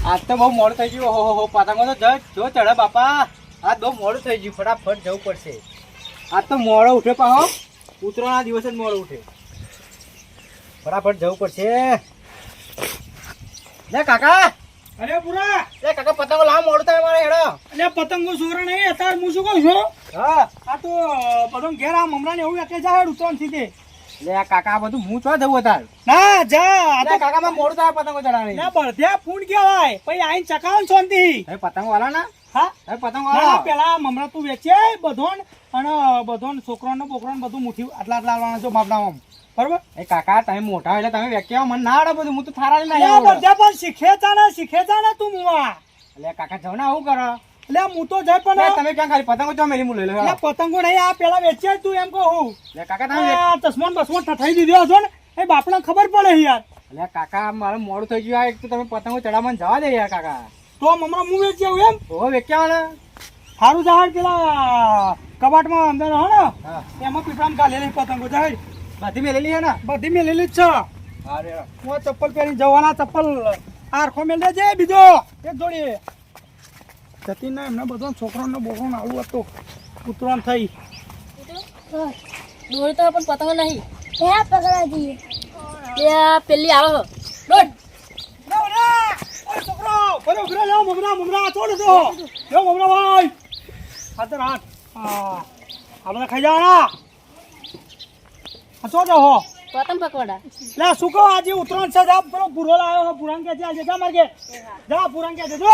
આજ તો બહુ મોડું થઈ ગયું. હો પતંગો તો જો ચડે બાપા. આજ બહુ મોડું થઈ ગયું. ફટાફટ જવું પડશે. આજ તો મોડો ઉઠે પાહો. ઉતરાણના દિવસે જ મોડો ઉઠે. ફટાફટ જવું પડશે. લે કાકા. અરે પૂરા લે કાકા પતંગો લાવ, મોડું થાય મારે હેડો. એટલે પતંગો સોરા નહીં અત્યારે હું શું કહું છું હા આ તો પતંગ ઘેર આ મમરાને એવું એટલે જાય ઉતરણ સીધે. લે આ કાકા આ બધું હું ચો જવું તાર. ના જા આ લે તો કાકા માં મોડું થાય પતંગો ચડાવવાની. ના બળધ્યા ફૂન કહેવાય પછી આઈને ચકાવ શાંતિ. હવે પતંગ વાળા ના હા હવે પતંગ ના વાળા પેલા મમરા તું વેચે બધોન અને બધોન છોકરાનો બોકરાનો બધું મુઠ્ઠી આટલા લાવવાના છો બાપડામાં બરોબર. એ કાકા તમે મોટા એટલે તમે વેક્યા મને ના આવડે બધું. હું તો થારા લઈને એટલે આવ્યો. બધા પણ શીખે જાને તું મુવા. લે કાકા જાવ ને આવું કરો. એટલે હું તો જાય લે પણ તમે ક્યાં ખાલી પતંગો જો મેલી હું લઈ લો. એટલે પતંગો નહીં આ પેલા વેચે તું એમ કહું. લે કાકા તમે ચશ્મા બસમાં થઈ દીધો છો ને એ બાપડા ખબર પડે યાર. લે કાકા મારે મોડું થઈ ગયું. આ એક તો તમે પતંગો ચડાવવાનું જવા દે યાર કાકા. તો મમરા હું વેચી આવું એમ ઓ વેક્યા ને સારું જહાડ પેલા કબાટમાં અંદર હો ને હા એમાં પીપળામાં ગાલેલી પતંગો જહાડ બધી મેલેલી હે ને. બધી મેલેલી જ છે. અરે હું ચપ્પલ પહેરી જવાના ચપ્પલ આરખો મેળ દેજે બીજો એક જોડી જતી ના એમને બધો છોકરાનો બોકરો આવું હતું ઉતરણ થઈ. દોરી તો પણ પતંગ નહીં ક્યાં પકડા જઈએ પેલી આવો દોડ છોકરો બરો ઉભરે જાઓ મમરા છોડ દો જો મમરા ભાઈ હાથર હાથ હા આપણે ખાઈ જવાના હા છોડ હો પતંગ પકવાડા લે શું કહો આજે ઉતરણ છે જા પેલો પૂરો લાવ્યો હો પુરાણ કે આજે જા માર્ગે જા પુરાણ કે જો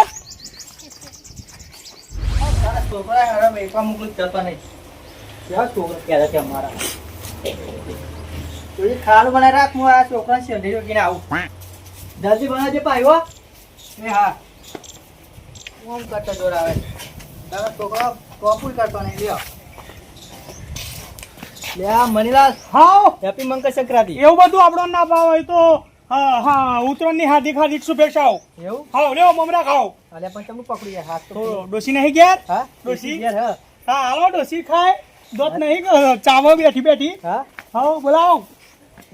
છોકરા હવે વેચવા મોકલું જતા નહીં. ક્યાં છોકરા ક્યારે છે અમારા થોડી ખાવાનું બનાવી રાખ. હું આ છોકરા શેરડી રોકીને આવું. જલ્દી બનાવજે પાયો. એ હા હું કરતો જોર આવે. તારા છોકરા કોપુલ કરતો નહીં. લ્યો લે આ મનીલાલ હા હેપી મંકર સંક્રાંતિ. એવું બધું આપણો ના ભાવ હોય તો હા ઉતરણની હાર્દિક શુભેચ્છાઓ. એવું ખાઓ લ્યો મમરા ખાઓ. અલ્યા પણ તમે પકડી જાય હાથ તો તો. ડોસી નહીં ઘેર હા ડોશી? યાર હા હા હાલો ડોસી ખાય દોત નહીં ચાવો બેઠી હા હા બોલાવો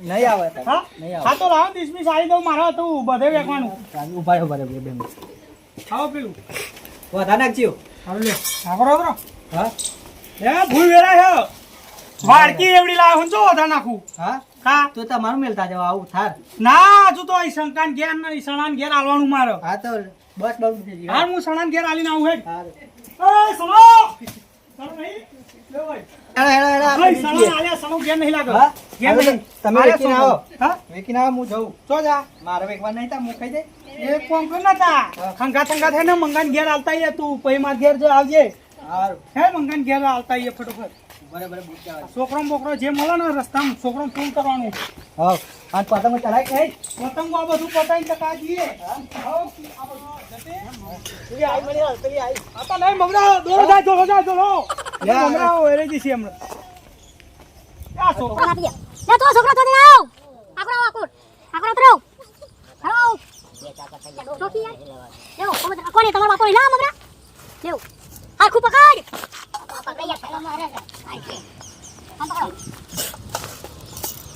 નહીં આવે તારે. હા નહીં આવે. હા તો લાવો 20 સાડી દઉં મારે તું બધે વેકવાનું. ઉભા બે મિનિટ. ખાઓ પેલું વધા નાખજો. હાલો લે આગળ આગળ હા એ ભૂલ વેરા છે વાડકી એવડી લાવ હું જો વધા નાખું હા હા તો તમારું મેલતા જાવ આવું થાર. ના હજુ તો અહીં શંકાન ઘેર ને સણાન ઘેર આલવાનું મારો. હા તો બસ બહુ થઈ ગયું. હા હું સણાન ઘેર આલીને આવું હેડ હારું. એ સણો સણો નહીં લે ભાઈ હેડો, હેડો, હેડો, આપણે ભાઈ સણો નીકળીએ. આલ્યા સણો ઘેર નહીં લાગે હા? ઘેર હવે નહીં તમે આલ્યા વેચીને સણો. આવો. હા વેચીને આવો, હું જઉં. તો જા મારે વેચવા નહીં તા, હું ખાઈ જાય. એક કોમ કર ના તા ખંગા થંગા થાય ને મંગાન ઘેર આલતા આઈએ તું પછી માર ઘેર જો આવજે હારું. હે મંગાન ઘેર આલતા આઈએ ફટોફટ બરાબર બૂટ આવે. છોકરો બોકરો જે મળે ને રસ્તામાં છોકરો ફોન કરવાનું હા આ પતંગ ચડાય કે નહીં? પતંગો આ બધું પતાઈ ટકા જઈએ હા આ બધું જતે પેલી આઈ મળી હાલ, પેલી આઈ. આ તો નહીં મમરા દોરો જાય દોરો લે, મમરા વેરે જશે હમણાં આ છોકરો લે તો છોકરા તો આવ આકડો ઉતરો હાલો છોકી યાર લેવો કોને તમારા બાપો ના મમરા લેવો આખું પકડ પકડ યાર મારે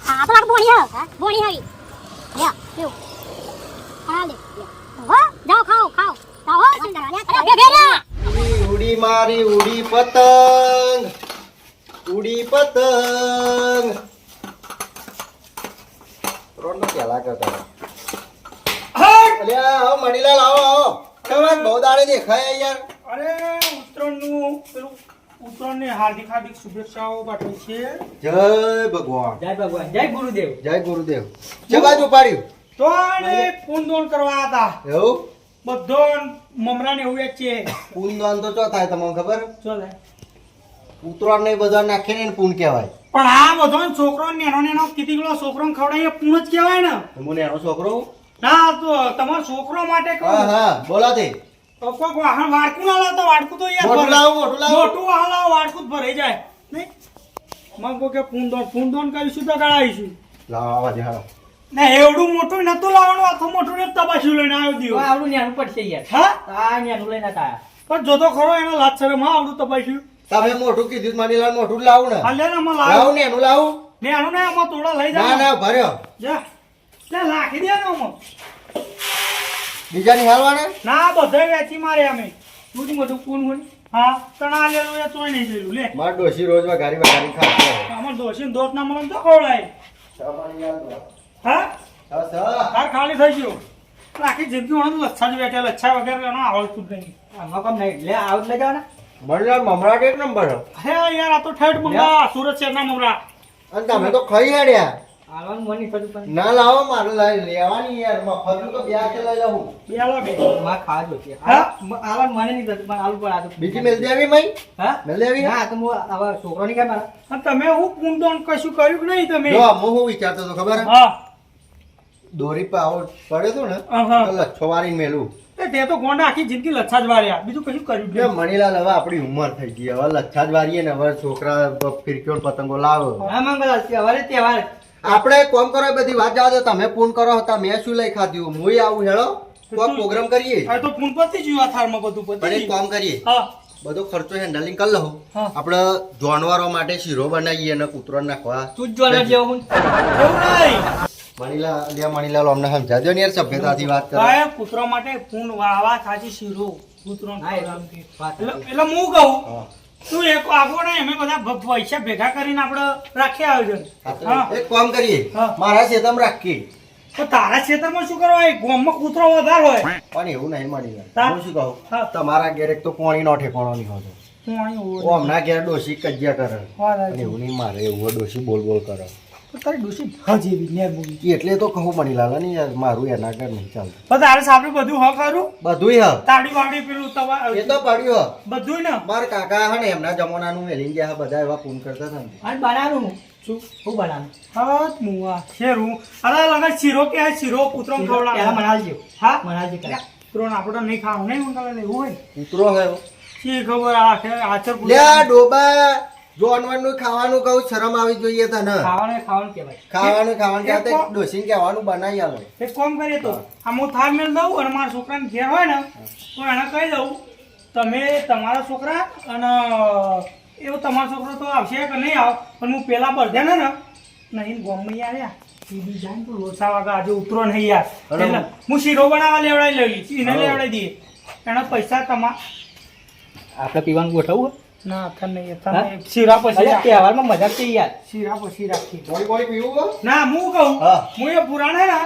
હા તો બોણી આવી લે લેવો હા લે હો જાઓ ખાઓ જાઓ સુંદર અરે બેરા ઉડી મારી ઉડી પતંગ ઉડી પતંગ રોડ નો કેલા કરતા અલ્યા આવો મણીલાલ આવો તમે બહુ દાડે દેખાય યાર. અરે ઉત્તરાયણનું પેલું ઉત્તરાયણની હાર્દિક શુભેચ્છાઓ પાઠવી છે જય ભગવાન જય ભગવાન, જય ગુરુદેવ. જય ગુરુદેવ. જે બાજુ પાડ્યું તો એને પૂનદોન કરવા હતા એવું બધો મમરા ને એવું છે પૂનદાન તો ચો થાય તમને ખબર? ચાલે ઉતરાણ ને બધા નાખીને એને પૂન કહેવાય. પણ આ બધો છોકરો નેનો કીધીગળો છોકરો ખવડાવીએ પૂન જ કહેવાય ને. હું એનો છોકરો. ના તો તમારા છોકરો માટે કહું હા હા બોલા તે તો કોઈક વાહન વાડકું ના લાવતા વાડકું તો યાર મોટું ભરાય. લાવો, મોટું લાવો. મોટું વાહન લાવો વાડકું જ ભરાઈ જાય નહીં મગ કે પૂનદોન કરીશું તો કરાવીશું લાવા દે હાલો. ને એવડું મોટું નતું લાવવાનું આખું મોટું ને તપાસ્યું લઈને આવ્યો તો દીવો આવડું ન્યાનું પડશે યાર. હા આ ન્યાનું લઈને હતા. પણ જોતો ખરો એનો લાત શરમ હા આવડું તપાસ્યું તમે મોટું કીધું મણીલાલ મોટું જ લાવું ને. હાલે ને આમાં લાવું લાવ ને એનું લાવું. ને આનું ને આમાં થોડા લઈ ના જા ના ભર્યો. જા લે રાખી દે ને આમાં બીજા નિહાળવાના ના બધા વેચી મારે અમે મોટું મોટું પૂન હોય હા ચણા લેલું એ તોય નહીં લેલું લે માર ડોશી રોજ વઘારી ખાતી હોય. અમાર દોશી દોત ના મળે તો ખવડાય સામાન્ય યાદ હા બસ હાર ખાલી થઈ ગયો આખી જિંદગી મને લચ્છા જ બેઠા લચ્છા વગેરે એનો આવડતું જ નહીં આમાં કોમ નહીં લે આવું લઈ જવાના મળ્યા મમરાટ એક નંબર હે. હે યાર આ તો ઠેઠ મંગા સુરત શહેરના મમરા અને તમે તો ખાઈ હેડ્યા આવાનું મની થતું પણ ના લાવો મારે લેવાની યાર મફતનું તો બે કે લઈ લઉં. બેલા બે માં ખાવા જો છે હા? આવાનું મને નહીં થતું પણ આવું પણ આ તો બીજી મેલ દેવી મઈ હા મેલ દેવી ના તો હું આવા છોકરો નહીં મારા અને તમે હું પૂંડોન કશું કર્યું કે નહીં તમે જો હું શું વિચારતો હતો ખબર હે? હા દોરી પર આવો પડ્યો તો ને હા. તો લચ્છો વાળીને મેલું તે તો ગોંડા આખી જિંદગી લચ્છા જ વાર્યા બીજું કશું કર્યું જ એટલે નહીં. મણીલાલ હવે આપણી ઉંમર થઈ ગઈ હવે લચ્છા જ વારીએ ને હવે છોકરા ફિરકીઓ ને પતંગો લાવો હા મંગળ તહેવારે તહેવાર આપણે કોમ કરો એ બધી વાત જવા દો તમે ફોન કરો હતા મેં શું લઈ ખાધું હું આવું હેળો કોઈ પ્રોગ્રામ કરીએ આ તો પૂન પતી ગયું આ થાળમાં બધું પણ પતી એક ગયું. કામ કરીએ હા બધો ખર્ચો હેન્ડલિંગ કરી લઉં હા. આપણે જાનવરો માટે શીરો બનાવીએ અને કૂતરો નાખવા તું જ જોવા જેવો હું એવું નહીં મણીલાલ અમને સમજાવજો ને યાર સભ્યતાથી વાત કરો ભાઈ કૂતરો માટે પૂન વાવા ખાજી શીરો કૂતરો હા એ વાત એટલે હું કહું હા. તું એક આગો ને અમે બધા પૈસા ભેગા કરીને આપણે રાખીએ આયોજન હા તો હા એક કામ કરીએ હા. મારા ખેતરમાં રાખીએ તો તારા ક્ષેત્રમાં શું કરવા હોય ગામમાં કૂતરો વધારે હોય પણ એવું નહીં મણીલાલ તા- હું શું કહું હા. તમારા ઘેર એક તો પોણી નો ઠેકાણો નહીં હોતો હું અહીં હોવ. ઓ હમણાં ઘેર ડોશી કજિયા કરે વાત અને સાચી. એવું નહીં મારે એવું ડોશી બોલ બોલ કરે તો તારી ડોશી હજી એવી નેર બોલી. એટલે તો કહું મણીલાલ ને યાર મારું એના ઘર નહીં ચાલતું પણ તારે સામે બધું હ કરું બધુંય હ તાડી વાડી પેલું તવા એ તો પડ્યું હ બધું ને મારા કાકા હે ને એમના જમાનાનું મેલીને ગયા બધા એવા ફોન કરતા હતા ને અને બનાવવાનું શું શું બનાવવાનું હા મુવા શેરું અરે લગા શીરો કે આ શીરો કૂતરો પહેલા ખવડાવે મનાવજો હા મનાવજો પહેલા. કૂતરો આપણે નહીં ખાવાનું નહીં મંગાવે એવું હોય કૂતરો હે શી ખબર આ કે આચર લ્યા ડોબા જોનવરનું ખાવાનું કહું શરમ આવી જોઈએ તને ખાવાનું કહેવાય ખાવાનું ખાવાનું એક કહેતા ડોસીને કહેવાનું બનાવી આલો એક કામ કરીએ તો આ હું થાળ મેળ દઉં અને મારા છોકરાને ઘેર હોય ને તો એને કહી દઉં તમે તમારા છોકરા અને એવો તમારો છોકરો તો આવશે કે નહીં આવ પણ હું પેલા બળધ્યા ને નહીં ગોમમાં આવ્યા એ બી જાય ને તો લોસા વાગા આજે ઉતરો નહીં યાર અરે એટલે હું શીરો બનાવવા લેવડાવી લઈ એને લેવડાવી દઈએ એના પૈસા આપણે પીવાનું ગોઠવવું ના અથન નહીં હા? અથન શીરા પછી અરે રાખીએ. તહેવારમાં મજા છે યાર શીરા પછી રાખીએ થોડી થોડી પીવું હો? ના હું કહું હા. હું એ પુરાણ હે ને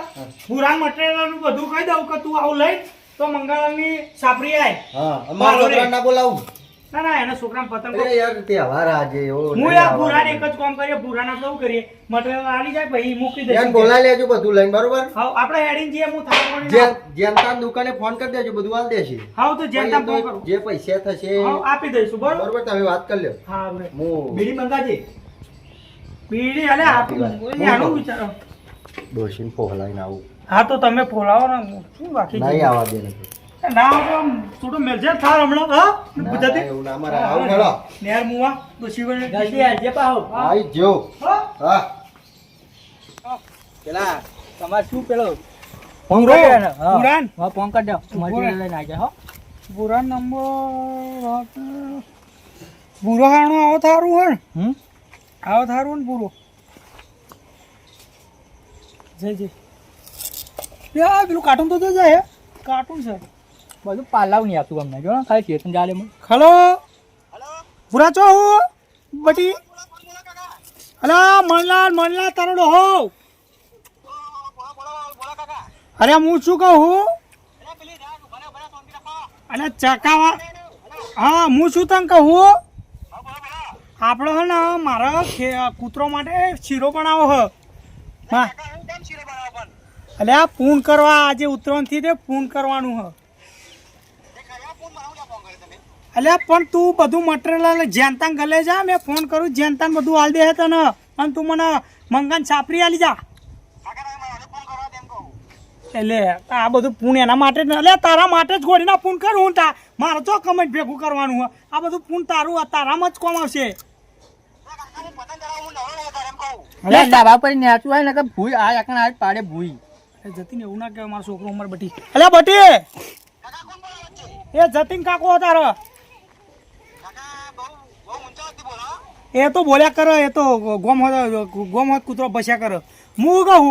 પુરાણ મટીરિયલ નું બધું કહી દઉં કે તું આવું લઈ તો મંગળાની સાપરી આય હા અમારા છોકરાને ના બોલાવું ના ના એના છોકરાને પતંગ અરે યાર તહેવાર આજે એવો હું નહીં યાર આવવાનો. પુરાણ એક જ કામ કરીએ પુરાણા સૌ કરીએ મટીરિયલ આલી જાય પછી મૂકી ધ્યાન દઈશું બોલાવી લેજો બધું લઈને બરોબર હા આપણે હેડીને જઈએ હું થાળ પડીને જેનતાન દુકાને ફોન કરી દેજો બધું હાલ દેશે હા તો જેનતા ફોન કરું જે પૈસા થશે હા આપી દઈશું બરોબર બરોબર તમે વાત કરી લ્યો હા રે હું બીડી મંગાજે બીડી અલે આપી હું આનું કહું. વિચારો ડોશીને ફોહલાઈને આવું હા તો તમે ફોલાવો ને શું બાકી નહીં આવવા દે નથી. ના આવો તો આમ થોડું મેલજે થાળ હમણાં હા ના, ગુજરાતી ના, એવું ના મારે આવું હેડો. નેર મુવા તો શિવને જલ્દી આવજે પાહો આઈ જો હા હા પેલા તમારે શું પેલો પૂરો? કરી દે ને. હા. પુરાણ? હા ફોન કરી દો પૂરો. મટીરિયલ લઈને આવજે હો પૂરા નંબર પૂરો હાણું આવો થારું હે ને? હમ આવો થારું ને પૂરો જય જય યા પેલું કાર્ટૂન તો જાય કાર્ટૂન છે બધું પાલાવ નહીં આવતું અમને જો ને ખાલી ચેતન ચાલે મને હલો પૂરા ચો હું બટી અલા મણલા તારો ડોહો અરે હું શું કહું અરે ચકાવા હા હું શું તને કહું આપણો હે ને મારા કૂતરો માટે શીરો બનાવો હ હા અલે આ પૂન કરવા આજે ઉત્તરાયણ થી તે પૂન કરવાનું હ અલ્યા પણ તું બધું મટીરિયલ જેનતાન ગલે જા મેં ફોન કરું જેનતાન બધું હાલ દે તને અને તું મને મંગાન સાપરી આલી જા એટલે આ બધું પૂન એના માટે જ એટલે તારા માટે જ ગોળીના પૂન કરું તા મારે તો કમેન્ટ ભેગું કરવાનું હોય આ બધું પૂન તારું તારામાં જ કોમ આવશે અરે ડાબા પર નેચું હોય ને કે ભૂઈ આ એકણ આ પાડે ભૂઈ જતીન એવું ના કહેવાય મારો છોકરો ઉંમર બટી અલ્યા બટી એ જતીન કાકો તારો એ તો બોલ્યા કરે એ તો ગોમ હોત કૂતરો ભસ્યા કરે હું કહું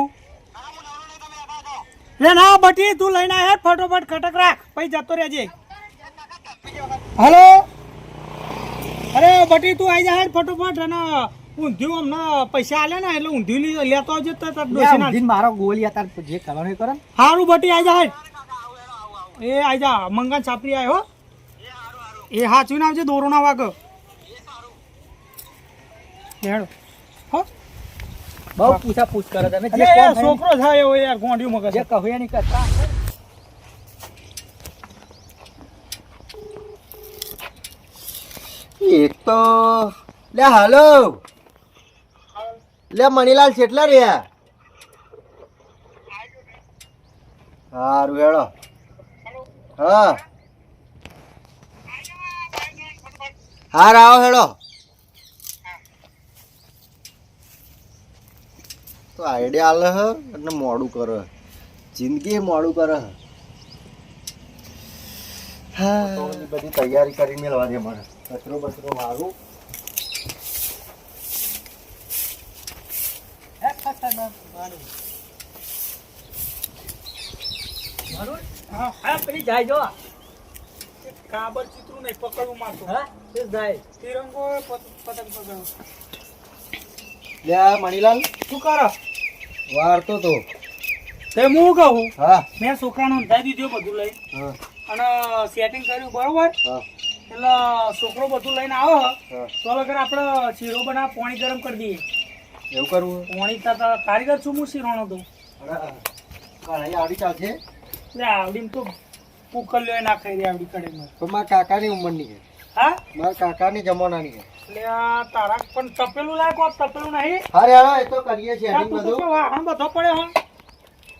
લે ના બટી તું લઈને આય ફટોફટ ખટક રાખ પછી જતો રહેજે. હલો અરે બટી તું આવી જા ફટોફટ અને ઊંધિયું હમણાં પૈસા આલે ને એટલે ઊંધિયું લેતો આવજે તો તાર ડોશી ના મારો ગોળી તાર જે કરવાનું એ કરો ને. હારું બટી આવી જા એ આવી જા મંગન છાપરી આવ્યો એ હાચવીને આવજે દોરો ના વાગ લેડો હો બહુ પૂછા પૂછ કરે તમે જે અરે કોમ થાય ને, છોકરો થાય એવો યાર ગોંડિયું મગજ જે કહું એ નહીં કરતા. એક તો લે હાલો લે મણીલાલ કેટલા રહ્યા હારું હેડો હા હાર આવો હેડો તો આઈડિયા આલે હ અને મોડું કરે જિંદગી મોડું કરે હા બધી તૈયારી કરી મેળવા દે મને કચરો બચરો મારું હા હા પેલી જાય જો કાબર ચિત્રું નહીં પકડવું મારતો હા તે જાય તિરંગો પતંગ પકડો લે મણીલાલ શું કરો વારતો તો તે હું કહું હા મેં છોકરાને સમજાવી દીધું બધું લઈ હા અને સેટિંગ કર્યું બરોબર હા એટલે છોકરો બધું લઈને આવો હા તો લગર આપણે શીરો બનાવ પાણી ગરમ કરી દઈએ એવું કરવું પાણી તો કારીગર છું હું શીરોનો તો કઢાઈ આવડી ચાલશે એટલે આવડીને તો પુકલ્યો ના ખાઈ રહી આવડી કડીમાં તો મારા કાકાની ઉંમરની છે હા મારા કાકાની જમાનાની છે એટલે આ તારા પણ તપેલું લાયક હોત તપેલું નહીં અરે હા એ તો કરીએ છીએ આ એડિંગ તું તો બધું વાહણ બધો પડ્યો હો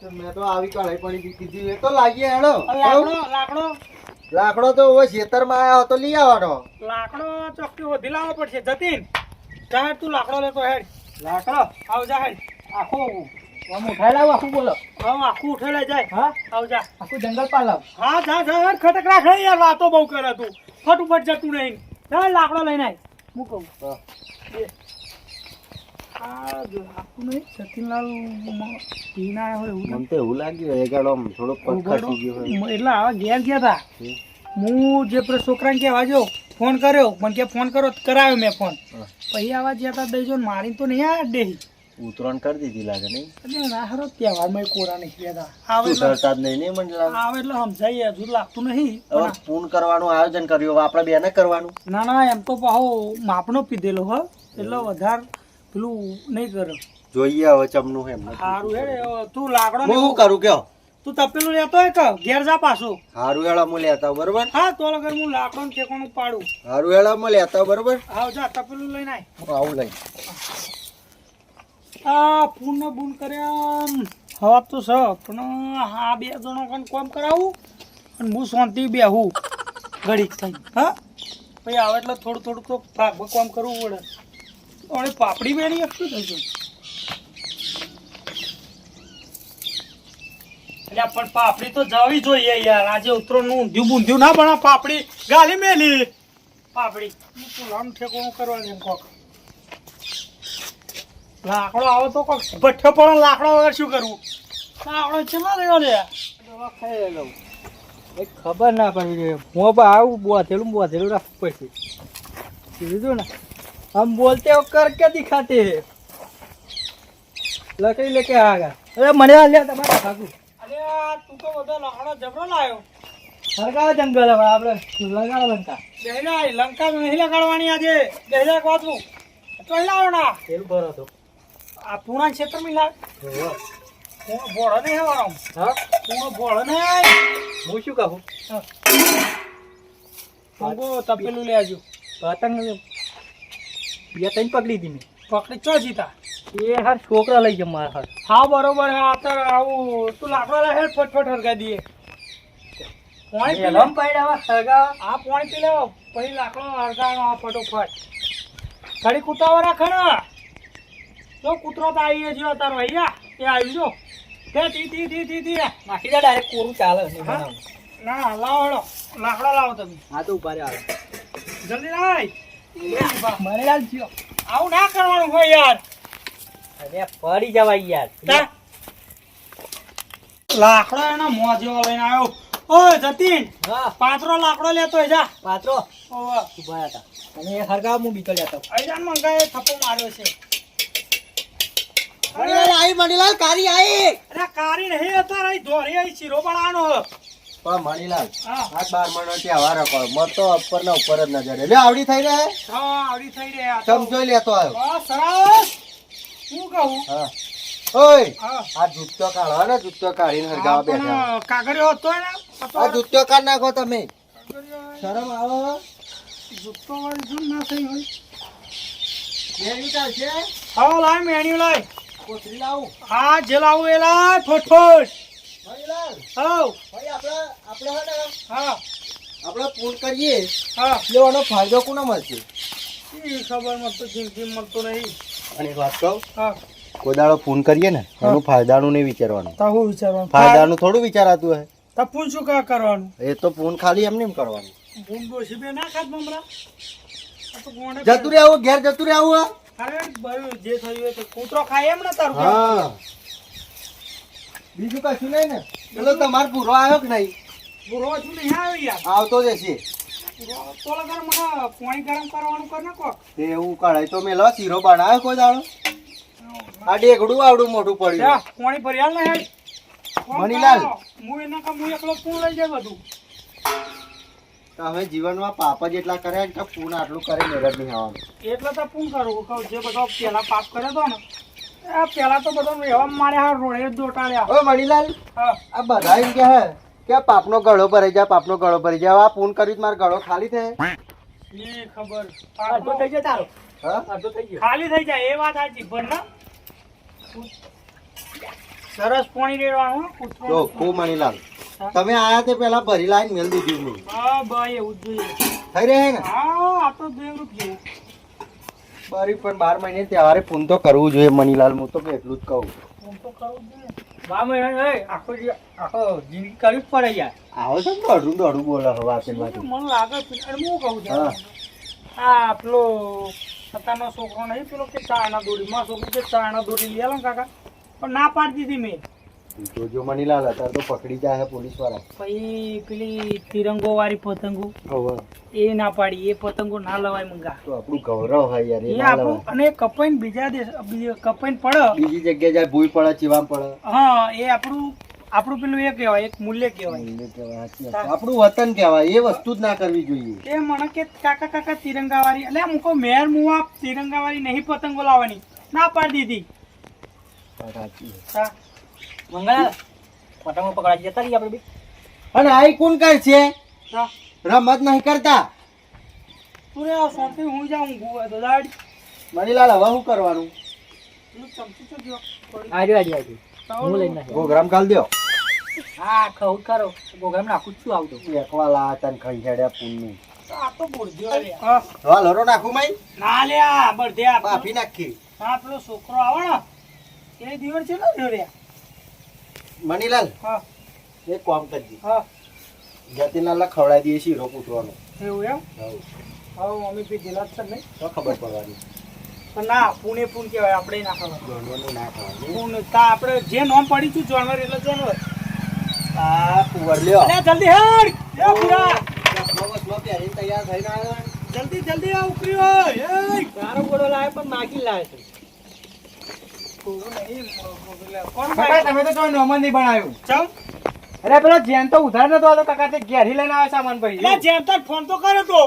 તો મેં તો આવી કઢાઈ પડી કીધી એ તો લાગીએ હેડો લાકડો લાકડો તો હવે ખેતરમાં આવ્યો હતો લઈ આવવાનો લાકડો ચોખ્ખી વધી લાવવો પડશે જતીન જાહેર તું લાકડો લેતો હેડ લાકડો આવ જા હેડ આખું આમ ઉઠાઈ લાવું આખું બોલો હા આખું ઉઠેલે જાય હા આવ જા આખું જંગલ પાલાવ હા જા જા હેડ ખટક રાખ હે યાર વાતો બહુ કરે તું ફટુફટ જતું નહીં જા લાકડો લઈને આય હું કહું હા. આ જો આખું નહીં સતીનલાલ પીના આવ્યો હોય એવું મને તો એવું લાગ્યું એ ગાડો આમ થોડો પગ ખસી ગયો હોય એટલે આવા ઘેર ગયા હતા હું જે પેલા છોકરાને કહેવા જો ફોન કર્યો મને કે ફોન કરો તો કરાવ્યો મેં ફોન હા. પછી આવા જ્યાં હતા દઈ મારી તો નહીં આ ડેહી ઉતરાણ કરી દીધી લાગે નહીં એટલે રાહરો તહેવારમાં કોરા નહીં ગયા આવે તું એટલે ડરતા જ નહીં મને લાગે આવે એટલે સમજાય હજુ લાગતું નહીં હવે પૂન કરવાનું આયોજન કર્યું હવે આપણે બેને કરવાનું ના ના એમ તો પાહો માપનો પીધેલો હ એટલે વધારે પેલું નહીં કર્યો જોઈએ હવે ચમનું એમ સારું હે તું લાકડો હું શું કરું કયો તું તપેલું લેતો હોય કે ઘેર જા પાછું હારું હેળા હું લેતા આવું, બરોબર હા તો લગર હું લાકડો ને ઠેકાણું પાડું હારું હેળા હું લેતા આવું, બરોબર હા જા તપેલું લઈને આય હું આવું લઈ આ ફૂન ને બૂન કર્યા હવા તો છે પણ હા બે જણો કન કોમ કરાવું અને હું શાંતિ બેહું ઘડીક થઈ હા પછી આવે એટલે થોડું થોડું તો ભાગમાં કોમ કરવું પડે હવે પાપડી બેની એકલું થઈ ગયું એટલે પણ પાપડી તો જવી જોઈએ યાર આજે ઉતરોનું ઊંધિયું બૂંધિયું ના બના પાપડી ગાલી મેલી પાપડી પુલાનું ઠેકોણું કરવા દે કોક લાકડો આવે તો કોક ભઠ્ઠો પણ લાકડા વગર શું કરવું લાકડો ચેલા રહ્યો લે દવા ખાઈ લઉં ભાઈ ખબર ના પડી હું બા આવું બોધેલું રાખવું પડશે કીધું ને हम बोलते हो कर क्या दिखाते हैं लकड़ी लेके आएगा अरे मरे आ तुम्हारा खाकू અરે તું તો બધો લાકડો જબરો લાયો સરકાવ જંગલ હવે આપણે લગાડો લંકા બેહલા લંકા નહીં લગાડવાની આજે બેહલા કોતું ચોઈ લાવો ના તેલ ભરો તો આ પૂણા ક્ષેત્ર માં લાવ ભોળો નહીં હવાનો હા પૂણો ભોળો નહીં હું શું કહું પંગો તપેલું લે આવજો પતંગ બે ત્રણ પકડી હતી મેં પકડી ચો જીતા એ હાર છોકરા લઈ જાય મારા હાર હા બરોબર હા અત્યારે આવું તું લાકડો લે હેડ ફટફટ હરગાઈ દઈએ પાણી પી લે લમ પાડ્યા સગા હા પાણી પી લે પછી લાકડો હરગાવાનો ફટોફટ ઘડી કૂતાવો રાખે ને જો કૂતરો તો આવી ગયો તારો અહીંયા એ આવી જો તે તી નાખી દે ડાયરેક્ટ કોરું ચાલે હા? ના લાવો હેડો લાકડો લાવો તમે હા તો ઉભા આવે જલ્દી લાય મને યાદ થયો આવું ના કરવાનું હોય યાર અરે પડી જવાય યાર તા લાકડો એનો મોં જેવો લઈને આવ્યો. ઓય જતીન, હા પાત્રો લાકડો લેતો હોય જા. પાત્રો ઓવે. ઉભા હતા અને એ હરગાવ હું બીતો લેતો અઈજાન મંગાએ થપ્પો માર્યો છે. મણીલાલ આઈ, મણીલાલ કારી આઈ. અરે કારી નહીં અત્યારે અહીં ધોરી અહીં શીરો બનાવવાનો હે. પણ મણીલાલ હા આ 12 મહિનો તહેવાર હતો, મત તો ઉપર ને ઉપર જ નજર લે આવડી થઈ રહે. હા આવડી થઈ રહ્યા તો. ચમચો લેતો આવ્યો. હા સરસ. શું કહું? હા ઓય હા આ જૂતો કાઢો ને, જૂતો કાઢીને હરગાવા બેઠા. પણ કાગળિયો હતો ને આ જૂતો કાઢ નાખો તમે, કાગળિયો શરમ આવે. જુત્તો વાળી જૂન ના થઈ હોય. મેરી ચાલશે, હા લાય મેણ્યું લાય. કોથળી લાવું. હા જે લાવું એ લાય ફટફટ. મણીલાલ હા ભાઈ આપણે હે ને હા આપણે પૂન કરીએ હા લેવાનો ફાયદો કોને મળશે? ઈ ખબર મળતો જિંદગી મળતો નહીં. અને એક વાત કહું, હા કોઈ દાડો ફોન કરીએ ને એનું ફાયદાનું નહીં વિચારવાનું, તા હું વિચારવાનું ફાયદાનું થોડું વિચારાતું હે. તા પૂછ શું કા કરવાનું? એ તો ફોન ખાલી એમને એમ કરવાનું. ભૂમ ડોશી બે ના ખાત મમરા. આ તો ગોંડે જતું રે આવું, ઘેર જતું રે આવું. અરે ભાઈ જે થયું એ તો કૂતરો ખાય એમ ને તારું હા બીજું કશું નહીં ને. પેલો તમારો પૂરો આવ્યો કે નહીં? પૂરો છું નહીં આવ્યો યાર. આવતો જ હશે. પૂરો તો લગર મને પાણી ગરમ કરવાનું કર નાખો. તે એવું કઢાઈ તો મેલો શીરો બનાવ્યો કોઈ દાડો. આ ડેગડું આવડું મોટું જા પડ્યું. પાણી ભરી હાલ ને હેડ. મણીલાલ. હું એના કામ હું એકલો પૂ લઈ જાય બધું. તમે જીવનમાં પાપ જ એટલા કર્યા કે પૂન આટલું કરે ને જ નહીં આવવાનું. એટલે તો પૂન કરું કહું જે બધો પેલા પાપ કર્યો હતો ને એ પેલા તો બધો એવા માર્યા રોડે જ દોટાડ્યા. ઓ મણીલાલ, હા આ બધા એમ કે હે કે પાપનો ગળો ભરાઈ જાય, પાપનો ગળો ભરાઈ જાય. આ પૂન કર્યું મારો ગળો ખાલી થાય. એ ખબર અડધો થઈ ગયો તારો હા અડધો થઈ ગયો ખાલી થઈ જાય એ વાત સાચી પણ ના સરસ પાણી રેડવાનું હો, જો કૂતરો. ખૂબ મણીલાલ, તમે આયા તે પેલા ભરી લાઈન મેલ દીધી મેં. હા ભાઈ એવું જ જોઈએ. થઈ રહે ને હા આ તો 2 રૂપિયા. બરી પણ 12 મહિને તહેવારે પૂન તો કરવું જોઈએ મણીલાલ, હું તો એટલું જ કહું. ફોન તો કરવું જ જોઈએ. આખો જિંદગી કરવી જ પડે યાર આવો છો ને દોડું દોડું બોલો હવે વાતેમાંથી. મને લાગે છે અરે હું કહું છું હા. આ પેલો સતાનો છોકરો નહીં પેલો કે ચાયના દોરી માં છોકરો કે ચાયના દોરી લઈ આલો ને કાકા પણ ના પાડી દીધી મેં. તો જો મણીલાલ અત્યારે તો પકડી જાય પોલીસ વાળા. પછી પેલી તિરંગો વાળી પતંગો હવે એ ના પાડી એ પતંગો ના લવાય મંગા. તો આપણું ગૌરવ હોય યાર, એ એ ના આપણું લેવાય. અને કપાઈને બીજા દેશ કપાઈને પડે બીજી જગ્યાએ જાય ભૂઈ પડે, ચીવામ પડે. હા એ આપણું આપણું પેલું એ કહેવાય એક મૂલ્ય કહેવાય. મૂલ્ય કહેવાય, સાચી વાત. આપણું વતન કહેવાય, એ વસ્તુ જ ના કરવી જોઈએ. એ મને કે કાકા કાકા તિરંગા વાળી એટલે આમ કહું મેર મુવા તિરંગા વાળી નહીં પતંગો લાવવાની ના પાડી દીધી. સાચી વાત. હા મંગળા પતંગો પકડાઈ જતા રહીએ આપણે બી અને આ કોણ કરશે? હા રમત નહીં કરતા. તું રે આ શાંતિ હું જાઉં ગુવા તો દાડી મણીલાલ હવે શું કરવાનું? પેલું ચમચી તો જો થોડી. આજો હું લઈને નાખ્યો. પ્રોગ્રામ કાલ દો. હા ખવું ખરો પ્રોગ્રામ નાખું જ છું આવતો એકવા લા તન ખાઈ હેડ્યા પૂનનું. આ તો બોલજો રે. હા હા લરો નાખું મઈ. ના લે આ બળદે આ બાફી નાખી. હા પેલો છોકરો આવે ને એ દિવસ છે ને રહ્યો રે. મણીલાલ હા એક કામ કરજે, હા જતીનલાલ ખવડાવી દઈએ શીરો પૂછવાનો. એવું એમ હવ હવે મમ્મી પી ગયેલા જ છે નહીં તો ખબર પડવાની. પણ ના પૂને પૂન કહેવાય આપણે ના ખબર જાનવરનું ના ખાવાનું. પૂન તા આપણે જે નોમ પડી છું જાનવર એટલે જાનવર. આ કુંવર લ્યો. અરે જલ્દી હેડ એ પૂરા ચશ્મા બસમા પહેરીને તૈયાર થઈને આવ્યો. જલ્દી જલ્દી આ ઉકરી હોય એ તારો ગોળો લાવે પણ માગી લાવે છે પૂરું નહીં કોણ કાકા ભાઈ તમે તો કોઈ નોમન નહીં બનાવ્યું ચાલ અરે પેલો જેન તો ઉધાર નતો આલો કાકા તે ઘેરી લઈને આવે સામાન એટલે ભાઈ જેમ તક ફોન તો કર્યો તો.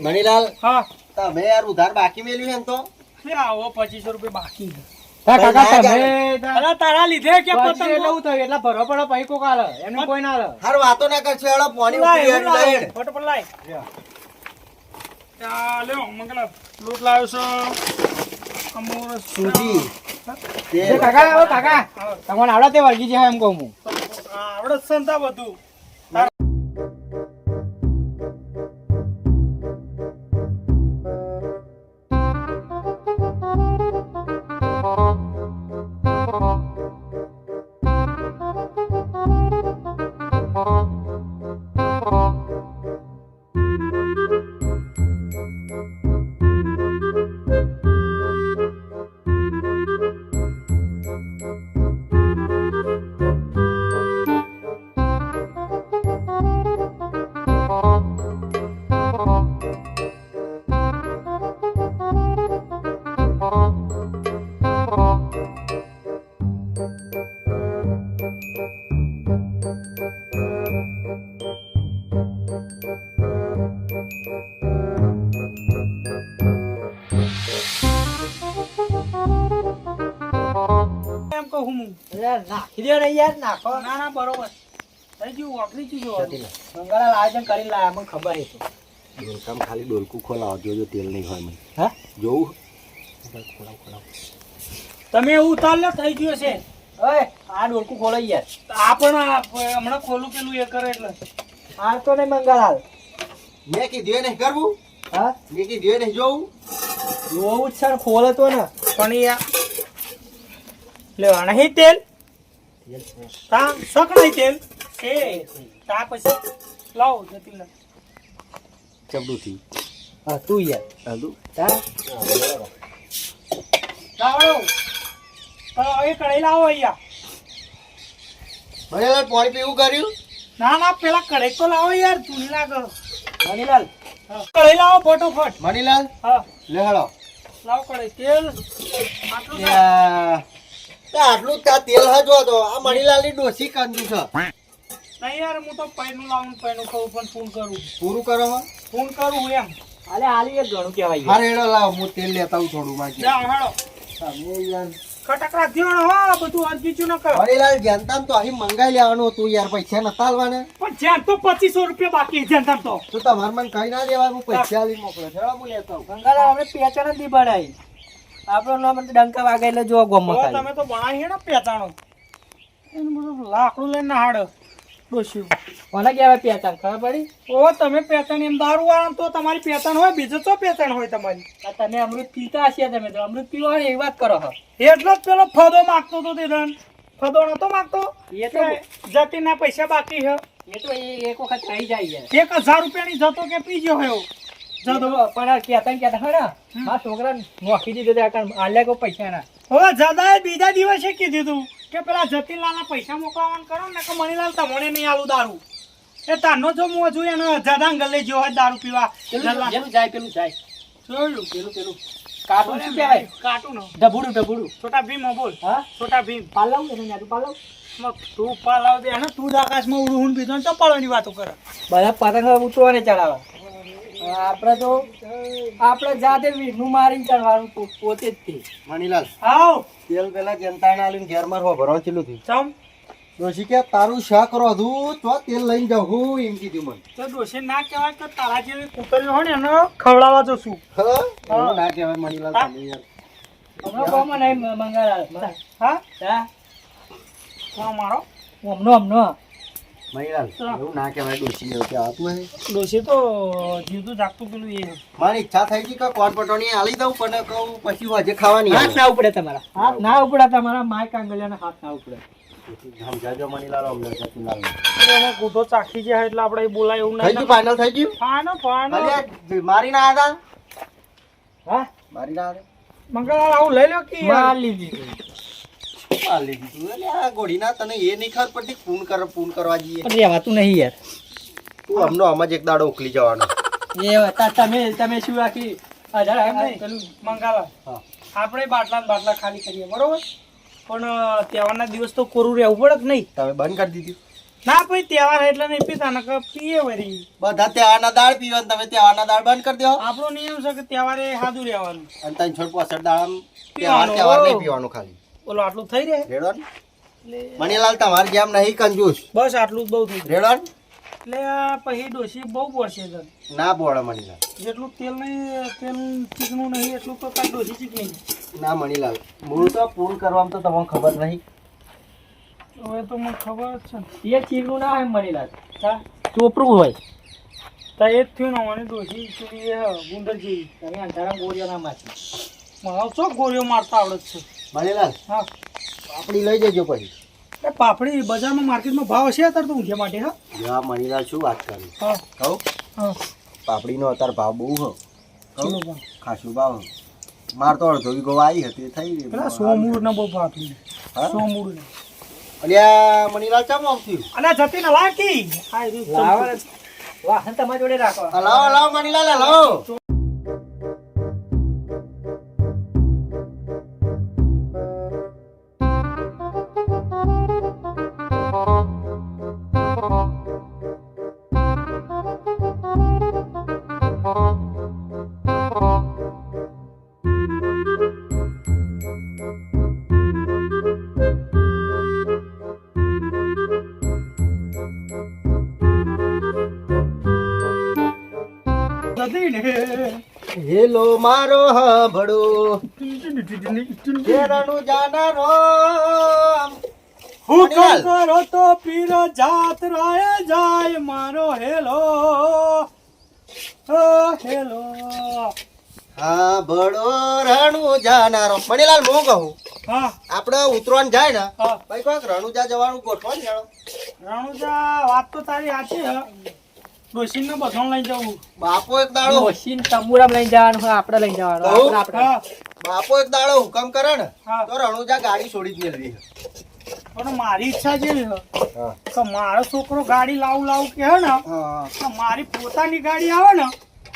મણીલાલ હા તમે યાર ઉધાર બાકી મેલ્યું એમ તો. લે આવો 2500 રૂપિયા બાકી છે. કાકા ના તમે અરે તારા લીધે કે પછી પતંગ એટલે હું થયું એટલે ભરો પડો પૈ કોક આલે એમને કોઈ ના આલે હાર વાતો ના કરશો હેડો પાણી લાય ઉકળી હેડ લઈ હેડ. ફટફટ લાય ચાલ્યો મંગલા લોટ લાવ્યો છો અમોર સૂજી એ તેલ. કાકા ઓ કાકા તમને આવડે તે વળગી જાય એમ કહું હું આવડે સંતા બધું નાખી દો ને યાર, નાખો. ના ના બરોબર થઈ ગયું વાપરી ગયું મંગળા આયોજન કરી લાયા, મને ખબર છે. ડોલકામ ખાલી ડોલકું ખોલાવો, જોજો તેલ નહીં હોય મને. હા? જોવું તમે એવું ઉતાર લો થઈ ગયું છે ઓય, આ ડોલકું ખોલો યાર. આ પણ હમણાં ખોલું પેલું એ કરે એટલે આ તો નહીં મંગળાલ. મેં કીધું એ નહીં કરવું, હા? મેં કીધું એ નહીં જોવું. જોવું જ છે ને, ખોલે તો ને. પણ યાર લેવા નહીં તેલ તા શક નહીં તેલ એ તા પછી લાવો જતી લા ચબડું થી હા, તું યાર. હાલું. હા? લાવો એ કઢાઈ લાવો અહીંયા મણીલાલ પાણી પીવું કર્યું? ના ના પેલા કઢાઈ તો લાવો યાર ચૂની લાગે મણીલાલ, કઢાઈ લાવો ફટોફટ મણીલાલ હા લે હેડો. લાવો કઢાઈ તેલ આટલું આટલું જ તેલ હજવો તો આ મણીલાલની ડોસી કંજુ છે. નહીં યાર હું તો પૈનું લાવું પૈનું કહું પણ ફોન કરું પૂરું કરો હો. ફોન કરું એમ આલે આલી એક ઘણું કહેવાય યાર. હારે હેડો લાવ, હું તેલ લેતા આવું થોડું બાકી. જાઓ હેડો તમે યાર ખટક રાખજો ને હો બધું અજગીચું ન કરો મણીલાલ જનતા તો અહીં મંગાઈ લેવાનું હતું યાર, પૈસા નતા આલવાના. પણ જ્યાં તો 2500 રૂપિયા બાકી છે જેમ તો તો તમારે મને કઈ ના દેવા, હું પૈસા આલી મોકલો. હેડો હું લેતો આવું. મંગળા અમે પેચાણ જ નહીં બનાવી. આપણો નામ એટલે ડંકા વાગે એટલે જો ગોમમાં હવે ખાલી. તમે તો બનાવી છે ને પેચાણો એનું બધું લાકડું લઈને હાડ ડોસ્યું કોને કહેવાય પેચાણ, ખબર પડી? ઓ તમે પેચાણ એમ દારૂ વાળા તો તમારી પેચાણ હોય બીજો તો પેચાણ હોય તમારી આ તમે અમૃત પીતા હશે, તમે તો અમૃત પીવો હોય ને એવી વાત કરો છો. એટલો જ પેલો ફદો માગતો તો તે ધન ફદો નતો માગતો એ તો જતીના પૈસા બાકી છે એ તો એક વખત થઈ જાય યાર. 1000 રૂપિયાની જતો કે પી ગયો હોય જતો પણ કહેતા હે ને, મારા છોકરાને નોખી દીધો તો આ આલ્યા કોઈ પૈસા ના. હવે જદાએ બીજા દિવસે કીધું તું કે પેલા જતીનલાલના પૈસા મોકલવાનું કરો ને કે મણીલાલ તમને નહીં આલું દારૂ એ તારનો જો હું હજુ એને જદાંગલ લઈ ગયો હોય દારૂ પીવા પેલું જાય જોયું પેલું કાટું શું કહેવાય? કાટું ઢબુડું. છોટા ભીમ બોલ હા? છોટા ભીમ પાલવ એને યાદ પાલવ. તું પાલાવ દે ને તું જ આકાશમાં ઉડું હું બીજો ચપાળવાની વાતો કરે બધા પતંગ ઉતરવાને ચડાવવા. આપણે જાતે વીરનું મારીને ચડવાનું પોતે જ તે. મણીલાલ આવ તેલ પેલા જનતાને આલીને ઘેર માં ભરવાનું ચેલું થયું. ચમ ડોશી કે તારું શાક રોધું તો તેલ લઈને જાઉં હું એમ કીધું મને. તો ડોશી ના કહેવાય કે તારા જેવી કૂતરીઓ હોય ને એને ખવડાવવા જશું હા? એવું ના કહેવાય મણીલાલ, હા? તમે યાર. હમણાં કોમાં નહીં મંગાળા. હા હા? કોણ મારો હમનો. મણીલાલ એવું ના કહેવાય, ડોશી એવું કહેવાતું નહીં. ડોશી તો જીવતું જાગતું પેલું એ મારી ઈચ્છા થઈ ગઈ કે કોણ પટોણી આલી દઉં, પણ કહું પછી આજે ખાવાની હાથ ના ઉપડે તમારા. હાથ ના ઉપડે તમારા. માય કાંગલિયાના હાથ ના ઉપડે. સમજાજો મણીલાલ અમને જતીલાલ. એને ગૂંઠો ચાખી જાય એટલે આપણે એ બોલાય એવું થઈ ગયું? ફાઇનલ થઈ ગયું? ફાનો અલ્યા, મારી ના હતા? હા? મારી ના હતા? મંગળવાર આવું લઈ લો કે માર લીધી. આલી દીધું. અલ્યા, આ ગોળીના તને એ નહીં ખબર પડતી પૂન કરવા જઈએ. પણ રહેવાતું નહીં યાર. તું અમનો આમ જ એક દાડો ઉકલી જવાનો. તમે શું આખી એમ નહીં. પેલું મંગાવા હા. આપણે બાટલા ને બાટલા ખાલી કરીએ બરોબર પણ તહેવારના દિવસ તો કોરું રહેવું પડે કે નહીં તમે બંધ કરી દીધું? ના ભાઈ તહેવાર એટલે નહીં પીતા ને પીએ વળી બધા તહેવારના દાળ પીવો ને તમે તહેવારના દાળ બંધ કરી દો. આપણો નિયમ છે કે તહેવારે સાદું રહેવાનું અને 365 દાળ પીવાનું. તહેવાર નહીં પીવાનું ખાલી. બોલો આટલું થઈ રહે રેડો ને? મણીલાલ તમારી જેમ નહીં કંજૂસ. બસ આટલું જ બહુ થઈ ગયું રેડો ને? એટલે આ પછી ડોસી બહુ પડશે તને ના બોળે મણીલાલ. જેટલું તેલ નહીં તેલ ચીકણું નહીં એટલું તો કાંઈ ડોસી ચીકણી ના મણીલાલ, મૂળ તો પૂન કરવામાં તો તમને ખબર નહીં. હવે તો મને ખબર જ છે ને એ ચીકણું ના હોય મણીલાલ. હા ચોપરું હોય. તો એ જ થયું ને મને ડોસી ચીકણી એ ગુંદર જેવી તમે અંધારા ગોળીઓ ના મારતી. મને ચો ગોળીઓ મારતા આવડે જ છે મણીલાલ હા આપણી લઈ જજો પછી. એ પાપડી બજારમાં માર્કેટમાં ભાવ હશે અત્યારે તો ઊંધિયા માટે હા હા મણીલાલ શું વાત કરી હા કહું? હા પાપડીનો અત્યારે ભાવ બહુ હો. ચલો ભાવ ખાસું ભાવ. માર તો અડધો વીઘો આવી હતી થઈ ગઈ. પેલા સોમૂળ ને બહુ પાપડી હા? સોમૂળ ને અલ્યા મણીલાલ ચમ આમ થયું? અલા જતી ને લાકી હા એ વાહ, વાહન તમારી જોડે રાખો. હલાવો હલાવો મણીલાલ હલાવો. હેલો મારો હબડો કેરણું જાના રોમ હુકમ કરો તો પીર જાત રાય જાય મારો હેલો હેલો. હા બડો રણું જાનારો મણીલાલ હું કહું હા આપણે ઉતરવાનું જાય ને હા ભાઈ કોઈક રણુજા જવાનું ગોઠવો ને હેળો. રણુજા વાત તો તારી સાચી હે. ડોશીને બધું લઈ જવું. બાપો એક દાડો મશીન તંબુરામ લઈને જવાનું હોય, આપણે લઈને જવાનું કહું? આપણે હા બાપો એક દાડો હુકમ કરે ને હા. તો રણુજા ગાડી છોડી જ મેળવી. પણ મારી ઈચ્છા છે હા કે મારો છોકરો ગાડી લાવું કે હે ને હા તો મારી પોતાની ગાડી આવે ને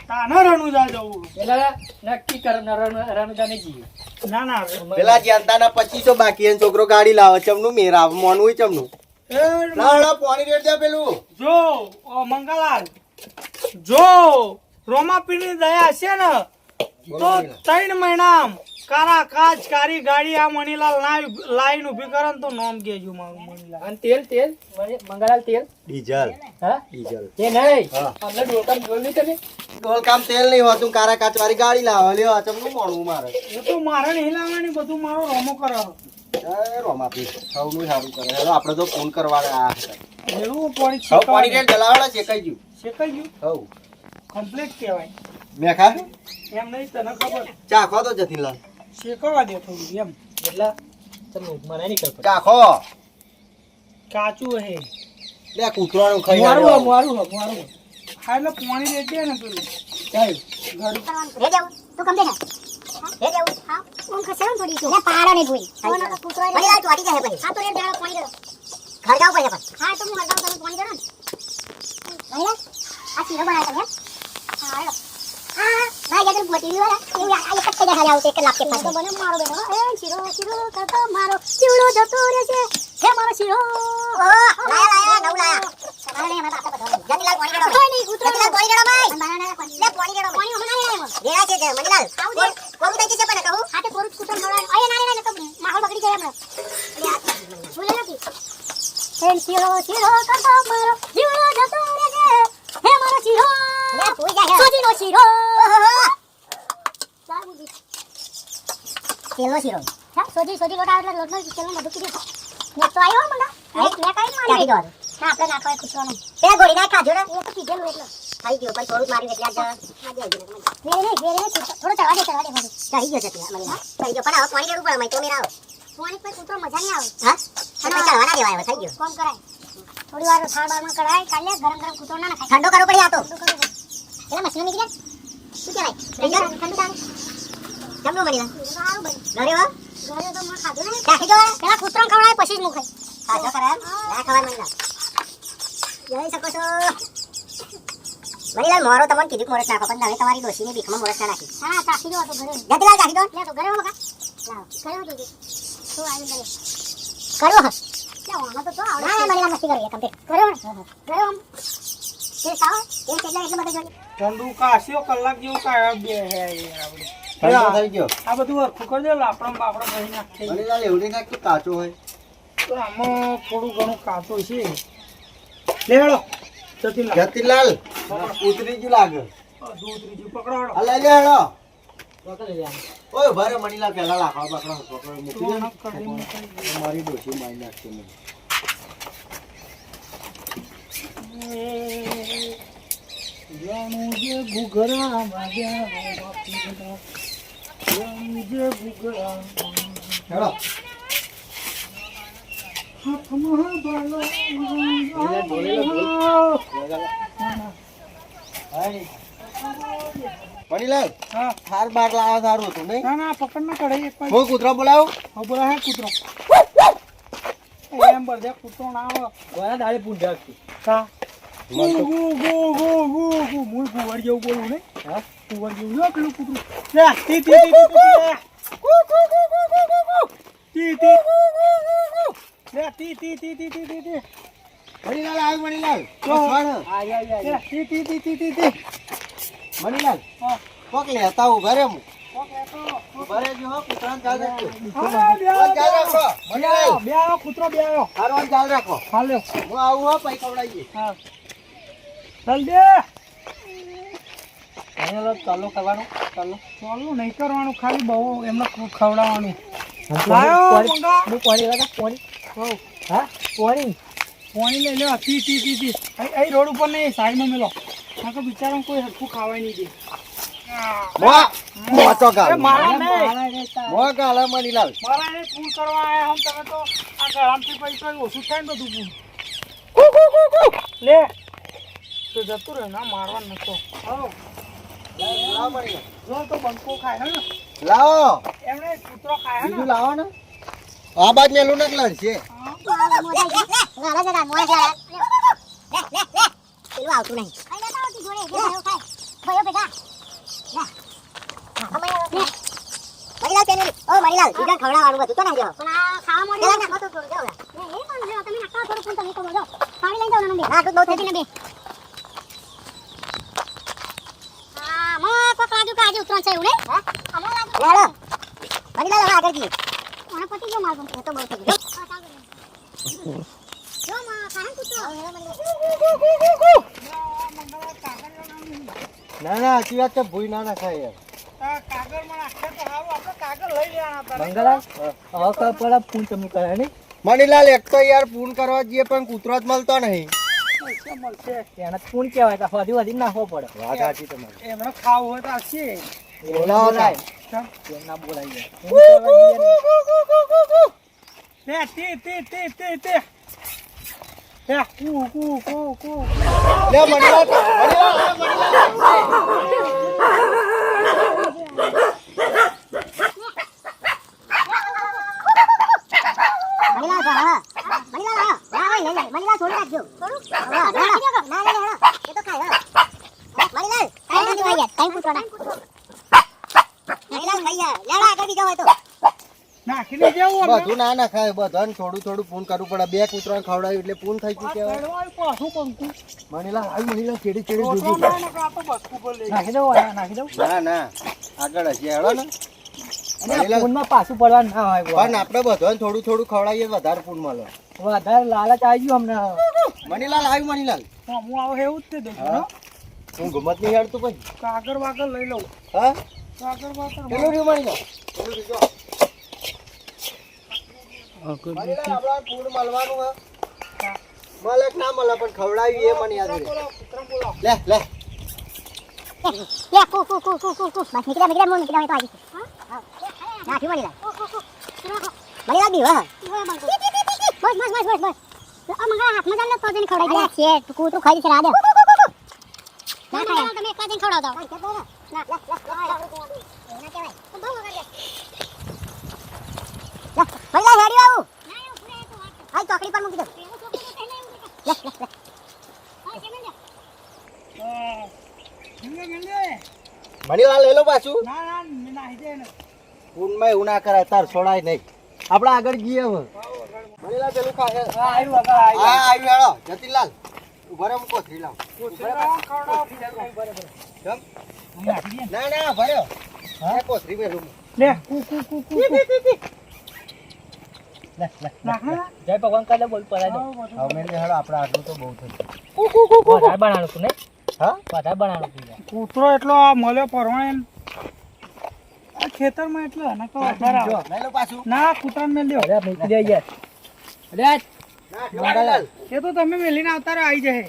તાને રણુજા જવું. એટલે નક્કી કર રણુજા ને જઈએ. ના ના પેલા જનતાના 2500 બાકી એને છોકરો ગાડી લાવે ચમનું મેરા મોનવું ચમનું એ લાડો પાણી રેડ દે પેલું જો મંગાલાલ જો રોમાપીરની દયા છે ને તો 3 મહિના કારા કાજ કારી ગાડી આ મણીલાલ લાઈન ઉભી કરે ને તો નામ કેજો મારું મણીલાલ. અને તેલ તેલ મંગાલાલ તેલ ડીઝલ હા ડીઝલ એ નહીં હા. અમને ડોકામ જોઈ નહીં તમે ડોલ કામ તેલ નહીં હોતું કારા કાચવાળી ગાડી લાવે લ્યો ચમનું મોણવું મારે એ તો મારે નહીં લાવવાની બધું મારો રોમો કરે. એ રોમાપી સૌનું સારું કરે હેલો આપણે તો ફોન કરવાના આ હતા. એવું પાણી હવે પાણી શેકાઈ રેડ જલાવડા શેકાઈ ગયું ગયું હવ કમ્પ્લીટ કહેવાય મેખા એમ નહીં તને ખબર ચાખો તો જતીનલાલ શેકવા દે થોડું એમ એટલે તમે મને નહીં ખબર ચાખો કાચું હે લે કૂતરાનું ખાઈ મારું આવ્યો. મારું મારું હા એટલે પાણી રેડે ને પેલું ચાલ રે જાઉં તું કમ દેખા રે જાઉં હા હું ખસેરું થોડી છું ને પાડો ને જોઈ કોનો તો કૂતરો મને લાગ ચોટી જાય પછી હા તો રે દાડો પાણી દે ઘર જાવ પછી હા તો હું ઘર જાવ તમે પાણી દે ને નહીં આ શીરો બનાવ્યો તમે હા હેલો હા ભાઈ જગર પોટી વાળા એવું આ એક જ દેખા જાવ એક લાખ કે તો બને મારો બેનો એ શીરો કરતો મારો ચીવડો જતો રે છે હે મારો શીરો લાયા નવ લાયા અરે મે બાતા બતાવ જંગલાલ પાણી દેડો કોઈ નહીં કૂતરો જંગલાલ પાણી દેડો ભાઈ બનાના પાણી લે પાણી દેડો પાણી હમણાં નહીં લાવ્યો દેડા છે મણીલાલ આવ દે કોમ દઈ છે પણ કહું હા તે કોરું કૂતરો ખવડાવ અરે નાની તો માહોલ બગડી જાય હમણાં બોલે નથી હે શીરો કરતો મારો જીવડો જતો રે છે હે મારો શીરો લે તું જા સોજીનો શીરો તેલનો શીરો હા સોજી લોટ આવે એટલે લોટનો તેલનો બધું કીધું ને તો આવ્યો મંગા મેં કઈ મારી દો ના આપણે નાખવાય કૂતરોને તે ગોળી ના ખાજો ને એ તો પીધેલું એટલે આવી ગયો પણ થોડું મારી એટલે આજ મેરે થોડો ચડવા દે થોડું થઈ ગયો છે મને થઈ ગયો પણ હવે પાણી દેવું પડે મેં તો મેરા આવ પાણી પર કૂતરો મજા નહીં આવે હા અને ચડવા ના દેવાય થઈ ગયો કોમ કરાય થોડી વાર થાળ બારમાં કરાય કાલે ગરમ કૂતરો ના નાખાય ઠંડો કરવો પડે આ તો એટલે મશીન નીકળે શું કહેવાય ઠંડુ ઠંડુ જમલો મળી સારું બની ઘરે વા ઘરે તો મને ખાધું ને ચાખી જો પેલા કૂતરો ખવડાય પછી જ મુખાય ખાજો કરે ના ખવાય મને જઈ શકો છો મણીલાલ મોરો તમને કીધું મોરસ નાખો પણ હવે તમારી ડોશીની ભીખમાં મોરસ ના નાખી હા ચાખી દો તો ઘરે જતીલાલ ચાખી દો લે તો ઘરે મકા લાવ ઘરે તો શું આવી ઘરે કરો હસ લે આમાં તો આવડે ના મણીલાલ મસ્તી કરી કમ્પ્લીટ ઘરે ઘરે એ સાવ એ કેટલા એટલે બધું જોઈ ઠંડુ કાશ્યો કલાક જેવું કાઢ્યો બે હે ઠંડો થઈ ગયો આ બધું હરખું કરી દે લાપડા બાપડા ભરી નાખે મણીલાલ એવડી નાખ તો કાચો હોય તો આમાં થોડું ઘણું કાચું છે લેડો જતીલાલ જતીનલાલ ઉતરી ગયું લાગે દૂધ ત્રીજું પકડાડો આ લઈ લે હેડો પકડી લે ઓય ભારે મણીલાલ પહેલા લાખો પકડો મૂકી દે રોનક કરીને ખાઈ મારી ડોશી મારી નાખશે મને જાણું જે ઘૂઘરા વાગ્યા જાણું જે ઘૂઘરા હેડો હાથમાં બાલો મણીલાલ હા થાર બાર લાવા સારું હતું નહીં ના ના પકડ ના કઢાઈ એક વાર હું કૂતરો બોલાવું હા બોલા હે કૂતરો એમ બધે કૂતરો ના આવે ગોળા દાડે પૂંઢા કા ગુ ગુ ગુ ગુ ગુ ગુ મુઈ કુંવર જેવું બોલું ને હા કુંવર જેવું જો પેલું કૂતરું લે ટી ટી ટી કુ કુ કુ કુ કુ કુ કુ ટી ટી લે T T T T T T Manilal આવ મણીલાલ જો. આય લે T T T T T T Manilal હા કોક લેતા હું ઘરે હું ઓકે તો ઘરે જો હો કૂતરાને ચાલ રાખજો હા બે ચાલ રાખો મણીલાલ બે આવો કૂતરો બે આવો હારવાન ચાલ રાખો હાલે હું આવું હો પૈ ખવડાવીએ હા ચાલ દે મણીલાલ ચાલો કરવાનું ચાલો ચાલુ નહીં કરવાનું, ખાલી બહુ એમને ખવડાવવાનું. પાણી લાયો પાણી મંગા. પાણી હા પાણી પાણી લઈ લો. તી અહીં રોડ ઉપર નહીં, સાઈડમાં મેલો. ના તો બિચારા કોઈ હરખું ખાવાય નહીં દે. મોટો ગાલ. મારા નહીં. મો ગાલ મણીલાલ. મારા એને ફૂલ કરવા આયા હમ. તમે તો આ ગળામથી પૈસા ઓછું થાય ને બધું ફૂલ. લે તો જતું રહે ના મારવા નતો. લાવો મણીલાલ. જો તો બંકો ખાય ને લાવો એમણે કૂતરો ખાય બીજું ને. લાવો ને આ બાજ મેલું ને લડશે પેલું આવતું નહીં. મણીલાલ પેલું ઓ મણીલાલ બીજા ખવડાવવાનું બધું તો નહીં જો પણ આ ખાવા મોડી નાખો તો થોડું જાવ એ પણ જો તમે નાખો થોડું પણ તમે કરો જો પાણી લઈ જાવ ને ના તો બહુ થઈ ને બે હા મો કોક રાજુ કાજુ ઉતરણ છે એવું ને હા અમો રાજુ લેડો મણીલાલ હવે આગળ જી ઓને પતી ગયો મારું એ તો બહુ થઈ ગયો જો માં ખાન કૂતરો ના ના આખી વાત તો ભૂઈ ના નાખાય યાર કાગળમાં નાખે તો હારું, આપણે કાગળ લઈ લેવાના હતા. મંગલા હવે કઈ પેલા ફોન તમે કરે ને મણીલાલ એક તો યાર પૂન કરવા જઈએ પણ કૂતરો જ મળતો નહીં. પૈસા મળશે. એને ફોન કહેવાય તો હજી વધી નાખવો પડે વાત સાચી તમારી. એમણે ખાવું હોય તો આવશે. બોલાવો બોલાય. ચાલ. કેમ ના બોલાય તે. તે, કુ. લે મણીલાલ મણીલાલ મણીલાલ થોડું રાખજો થોડું ના ના એ તો ખાય મણીલાલ કાઈ નથી ભાઈ કાઈ પૂછો ના મણીલાલ ખાઈ લેવા આગળ બીજો હોય તો નાખીને જેવું અમે. બધું ના નાખાય બધાને થોડું થોડું પૂન કરવું પડે. બે કૂતરાને ખવડાવ્યું એટલે પૂન થઈ ગયું કહેવાય. કડવાયું પાછું પંખું. મણીલાલ આવી મણીલાલ ચેડી ચેડી રોટલો જોજો. ના નાખો, આ તો બસકું પર લઈ નાખી દઉં આયા નાખી દઉં ના ના આગળ હજી હેડો ને અને મણીલાલ. ફોનમાં પાછું પડવાનું ના હોય પણ આપણે બધાને થોડું થોડું ખવડાવીએ વધારે પૂન મળે. વધારે લાલચ આવી ગયું અમને મણીલાલ આવ્યું મણીલાલ. જાઉં. હું આવું એવું જ તે દઉં છું, હા. હો. હું ગમત નહીં હેડતું પછી કાગળ વાગળ લઈ લઉં. હા કાગળ વાગળ પેલું રહ્યું મણીલાલ પેલું રહ્યું જો. મણીલાલ આપણા પૂન મળવાનું હે. મળે કે ના મળે પણ ખવડાવી એ મને યાદ રહે. બોલાવો. લે લે લે કુ બસ નીકળ્યા મોન નીકળ્યા તો આવી હા નાખી મણીલાલ મણીલાલ બી વાહ બસ આ મંગા હાથમાં ચાલ તો જઈને ખવડાવી દે છે કૂતરું ખાઈ છે રાડે ના ખાય તમે એકલા જઈને ખવડાવ દો ના ના કહેવાય તો બહુ વગર દે મણીલાલ હેડી આવું આ ચોકડી પર મૂકી દો મણીલાલ લઈ લો પાછું. ના નાહી દે ને. પૂનમાં એવું ના કરાય તાર છોડાય નહીં. આપણે આગળ જઈએ હવે. મણીલાલ પેલું ખા હા, આવ્યું આગળ આવ્યું. હા આવ્યું હેડો જતીનલાલ ઉભા રહો મૂકો થ્રી લાવ. ખવડાવો. કેમ? નાખી દે. ના ના ભર્યો હા કોથરી મેલું. લે કુ નાખ ને. જય ભગવાન કાલે બોલ પડાય દો હવે મેં હેડો આપણે આટલું તો બહુ થયું. વધારે બનાવવાનું તું નહીં હા વધારે બનાવવાનું તું કૂતરો એટલો મળ્યો પરવાણે આ ખેતરમાં એટલે અને તો વધારે આવે. લઈ લો પાછું. ના કૂતરાને મેલ દ્યો. અરે મૂકી દે યાર અરે ના મણીલાલ એ તો તમે મેલીને આવતા રહો, આવી જાય.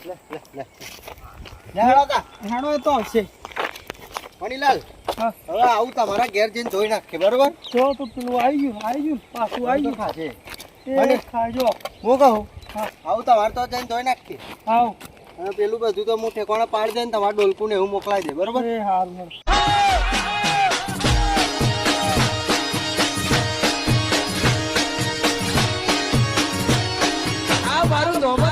લે હેડો તા. હેડો એ તો આવશે. મણીલાલ હા. હવે આવું તમારા ઘેર જઈને જોઈ નાખીએ બરોબર. જો તો પેલું આવી ગયું પાછું આવી ગયું. ખાશે એ ખાજો. હું કહું હા. આવું તમારે તો જઈને જોઈ નાખીએ આવ અને પેલું બધું તો હું ઠેકાણે પાડી દે ને તમારે ડોલકું ને એવું મોકલાઈ દે બરોબર. એ હારું. આ મારું નોબત